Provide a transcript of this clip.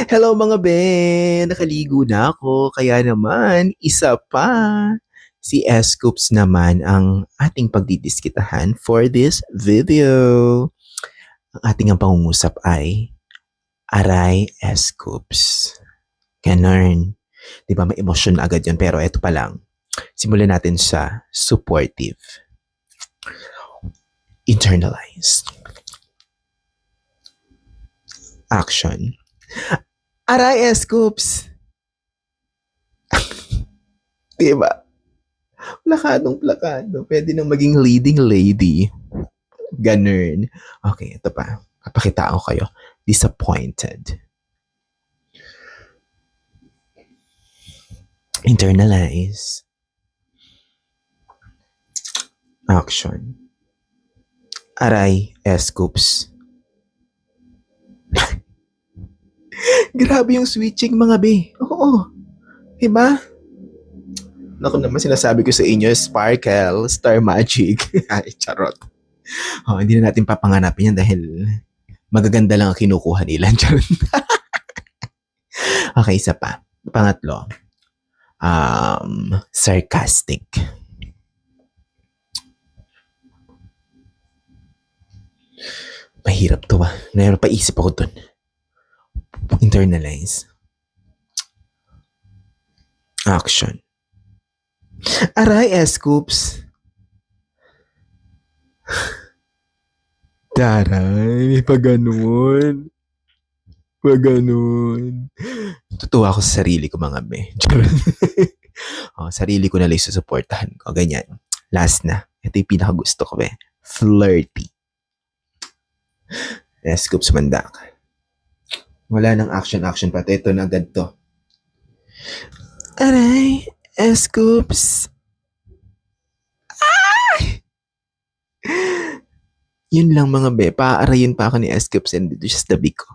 Hello mga be! Nakaligo na ako, kaya naman isa pa. Si S-Scoops naman ang ating pagdidiskitahan for this video. Ang ating ang pangungusap ay Aray S-Scoops. Ganun. Di ba may emosyon na agad yun, pero eto pa lang. Simulan natin sa supportive. Internalized. Action. Aray S-Scoops! Diba? Plakadong-plakado. Pwede nang maging leading lady. Ganun. Okay, ito pa. Papakitaan ko kayo. Disappointed. Internalize. Action. Aray, S-Scoops. Grabe yung switching mga be. Oo. Diba? Naku naman sinasabi ko sa inyo, sparkle, star magic. Ay, charot. Oh, hindi na natin papanganapin yan dahil magaganda lang ang kinukuha nila. Charot. Okay, isa pa. Pangatlo. Sarcastic. Mahirap to ah. Nahirap pa isip ako dun. Internalize. Action. Aray, S-Scoops. Taray, pa ganun. Pa ganun. Tutuwa ako sa sarili ko mga be. Oh, sarili ko na lang susuportahan ko. Ganyan. Last na. Ito yung pinakagusto ko be. Flirty. S-Scoops mandak. Wala nang action pa. Ito na agad to. Aray, S-Scoops. Yun lang mga be, paaarayin pa ako ni S-Scoops and dito siya sa tabi ko.